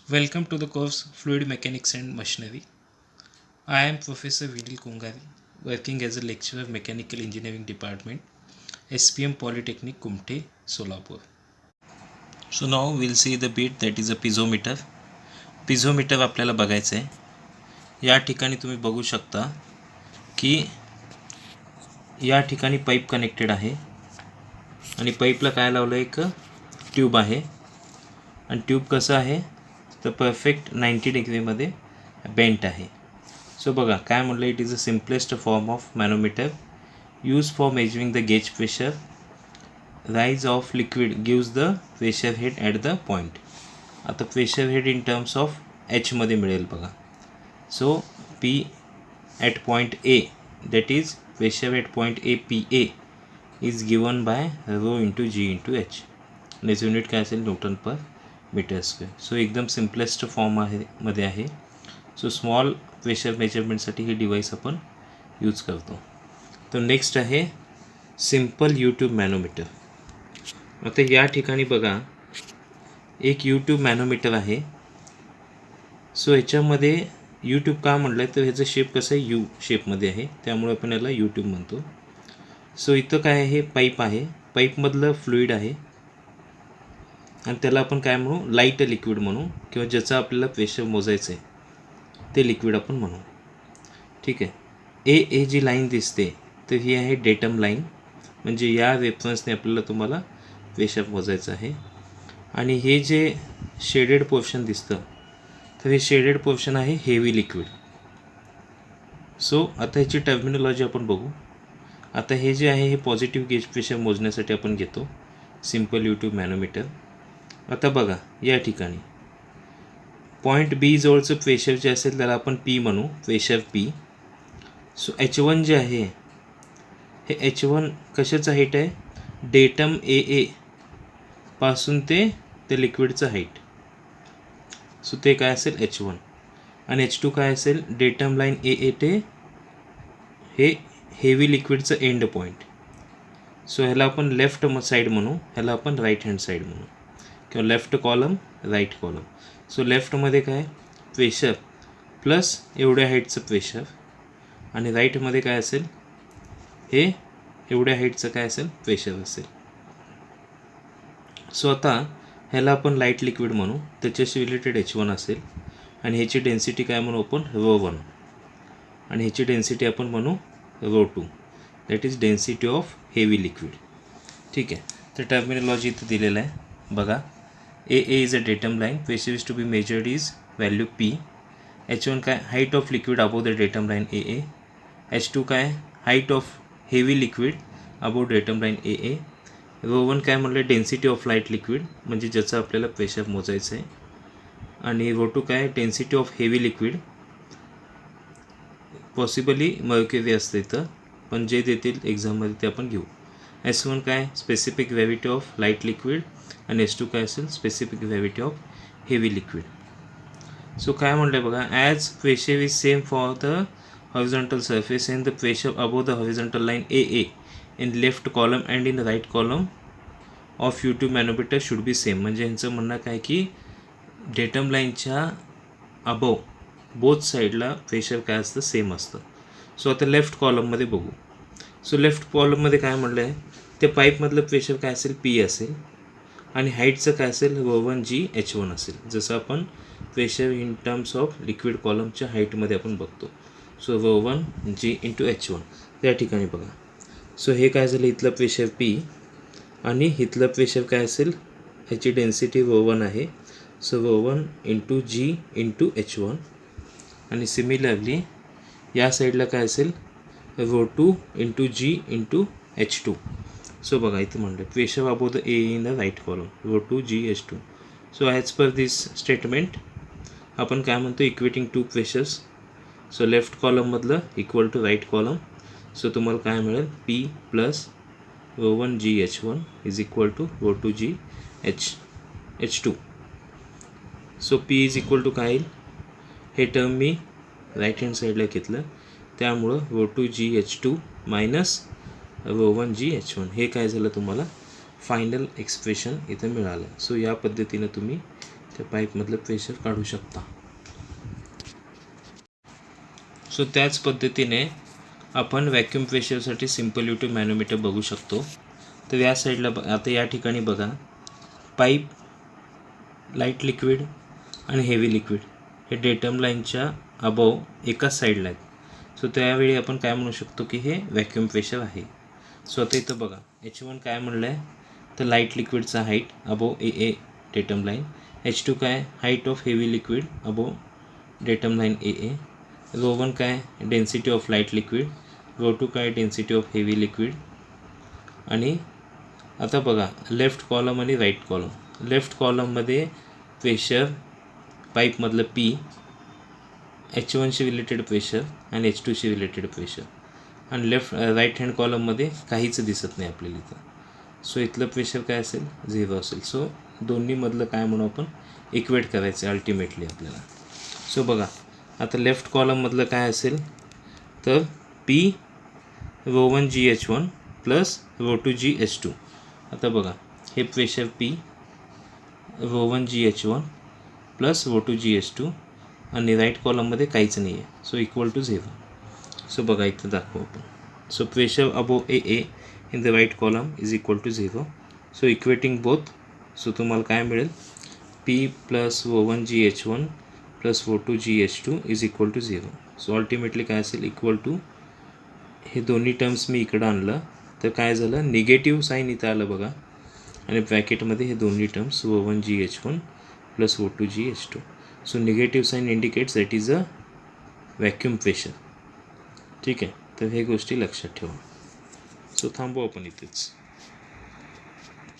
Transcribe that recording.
Welcome to the course Fluid Mechanics and Machinery. I am Professor Vinil Kungari, working as a lecturer of Mechanical Engineering Department, SPM Polytechnic Kumte, Solapur. So now we'll see the bit that is a piezometer. Piezometer आपल्याला बघायचं आहे. या ठिकाणी तुम्ही बघू शकता की या ठिकाणी पाईप कनेक्टेड आहे आणि पाईपला काय लावलं एक ट्यूब आहे आणि ट्यूब कसं आहे तर परफेक्ट 90 डिग्रीमध्ये बेंट आहे. सो बघा काय म्हटलं, it is a simplest form of manometer use for measuring the gauge pressure. Rise of liquid gives the pressure head at the point. आता pressure head in terms of एचमध्ये मिळेल बघा. So P at point A that is pressure at point A P A is given by rho into g into h. याचं unit काय असेल newton per metre square. So एकदम simplest form आहे मध्ये आहे. सो स्मॉल प्रेशर मेजरमेंटसाठी हे device आपण use करतो. तर नेक्स्ट आहे सिम्पल यूट्यूब मॅनोमीटर. आता या ठिकाणी बघा एक यूट्यूब मॅनोमीटर आहे. सो याच्यामध्ये यूट्यूब का म्हटलं आहे तर ह्याचं शेप कसं आहे यू शेपमध्ये आहे, त्यामुळे आपण याला यूट्यूब म्हणतो. सो इथं काय आहे पाईप आहे, पाईपमधलं फ्लुईड आहे आणि त्याला आपण काय म्हणू लाईट लिक्विड म्हणू किंवा ज्याचं आपल्याला प्रेशर मोजायचं आहे ते लिक्विड आपण म्हणू. ठीक आहे. ए जी लाईन दिसते तर ही आहे डेटम लाईन, म्हणजे या रेफरन्सने आपल्याला तुम्हाला प्रेशर मोजायचं आहे. आणि हे जे शेडेड पोर्शन दिसतं तर हे शेडेड पोर्शन आहे हेवी लिक्विड. सो आता ह्याची टर्मिनॉलॉजी आपण बघू. आता हे जे आहे हे पॉझिटिव्ह गेज प्रेशर मोजण्यासाठी आपण घेतो सिम्पल यूट्यूब मॅनोमीटर. आता बघा या ठिकाणी पॉईंट बी जवळचं प्रेशर जे असेल त्याला आपण पी म्हणू, प्रेशर पी. सो H1 जे आहे हे H1 कशाचं हाईट आहे, डेटम ए पासून ते लिक्विडचं हाईट. सो ते काय असेल H1 आणि H2 काय असेल डेटम लाईन ए ते हे हेवी लिक्विडचं एंड पॉईंट. सो ह्याला आपण लेफ्ट साईड म्हणू, ह्याला आपण राईट हँड साईड म्हणू किंवा left column right column. So लेफ्टमध्ये काय प्रेशर प्लस एवढ्या हाईटचं प्रेशर आणि राईटमध्ये काय असेल हे एवढ्या हाईटचं काय असेल प्रेशर असेल. सो आता ह्याला आपण लाईट लिक्विड म्हणू, त्याच्याशी रिलेटेड H1 असेल आणि ह्याची डेन्सिटी काय म्हणू आपण रो1 आणि ह्याची डेन्सिटी आपण म्हणू rho two, that is density of heavy liquid. ठीक आहे. तर टर्मिनॉलॉजी इथं दिलेलं आहे बघा. A is a datum line, pressure is to be measured is value P. H1 काय height of liquid above the datum line A. H2 काय height of heavy liquid above datum line A. Rho one काय म्हटलं density of light liquid, म्हणजे ज्याचं आपल्याला pressure मोजायचं आहे. आणि रो2 काय density of heavy liquid, possibly mercury असते इथं पण जे देतील एक्झाममध्ये ते आपण घेऊ. S1 काय specific gravity of light liquid आणि S2 काय असेल specific gravity of heavy liquid. So काय म्हटलं बघा, as pressure is same for the horizontal surface and the pressure above the horizontal line A in left column and in right column of U tube manometer should be same. म्हणजे यांचं म्हणणं काय की datum लाईनच्या above both साईडला pressure काय असतं same असतं. सो आता लेफ्ट कॉलममध्ये बघू. सो लेफ्ट कॉलममध्ये काय म्हटलं आहे ते पाईपमधलं प्रेशर काय असेल पी असेल आणि हाईटचं काय असेल रो1 जी H1 असेल, जसं आपण pressure in terms of liquid कॉलमच्या हाईटमध्ये आपण बघतो. सो रो1 जी इंटू H1 त्या ठिकाणी बघा. सो हे काय झालं इथलं प्रेशर पी आणि इथलं प्रेशर काय असेल ह्याची डेन्सिटी रो1 आहे. So rho one into g into H1 आणि सिमिलरली या साईडला काय असेल rho two into g into H2. So बघा इथं म्हणलं pressure above the A in the right column rho two g H2. So as per this statement आपण काय म्हणतो equating two pressures. So left कॉलममधलं equal to right column. So तुम्हाला काय मिळेल P plus rho one g H1 is equal to rho two g H2. So P is equal to काय येईल, हे टर्म मी राईट हँड साईडला घेतलं त्यामुळं रो2 g H2 minus रो1 g H1 हे काय झालं तुम्हाला फायनल एक्सप्रेशन इथं मिळालं. सो या पद्धतीनं तुम्ही त्या पाईपमधलं प्रेशर काढू शकता. सो त्याच पद्धतीने आपण व्हॅक्यूम प्रेशरसाठी सिम्पल युटिव्ह मॅनोमीटर बघू शकतो. तर या साईडला आता या ठिकाणी बघा, पाईप, लाईट लिक्विड आणि हेवी लिक्विड हे डेटम लाईनच्या अबव एकाच साईडला आहेत. सो त्यावेळी आपण काय म्हणू शकतो की हे व्हॅक्यूम प्रेशर आहे. सो आता इथं बघा H1 काय म्हणलं आहे, तर लाईट लिक्विडचा height above AA datum line. H2 काय, height of heavy liquid above datum line AA. ρ1 काय, डेन्सिटी ऑफ लाईट लिक्विड. ρ2 काय, डेन्सिटी ऑफ हेवी लिक्विड. आणि आता बघा लेफ्ट कॉलम आणि राईट कॉलम. लेफ्ट कॉलममध्ये प्रेशर पाईपमधलं P, H1शी रिलेटेड प्रेशर आणि H2शी related pressure. आणि राईट हँड कॉलममध्ये काहीच दिसत नाही आपल्याला इथं. सो इथलं प्रेशर काय असेल, 0 असेल. सो दोन्हीमधलं काय म्हणू आपण, इक्वेट करायचं अल्टिमेटली आपल्याला. सो बघा आता लेफ्ट कॉलममधलं काय असेल, तर P ρ1 GH1 प्लस ρ2 GH2. आता बघा हे pressure P ρ1 GH1 plus ρ2 GH2 आणि राईट कॉलममध्ये काहीच नाही आहे. So equal to 0. सो बघा इथं दाखवू आपण. So pressure above AA in the right column is equal to 0. So equating both. So तुम्हाला काय मिळेल, P plus ρ1 GH1 plus ρ2 GH2 is equal to 0. So ultimately काय असेल, इक्वल टू हे दोन्ही टर्म्स मी इकडं आणलं तर काय झालं, निगेटिव्ह साईन इथं आलं बघा. आणि ब्रॅकेटमध्ये हे दोन्ही terms ρ1 GH1 plus ρ2 GH2. So negative sign indicates that is a vacuum pressure. ठीक आहे, तर हे गोष्टी लक्षात ठेवा. सो थांबू आपण इथेच.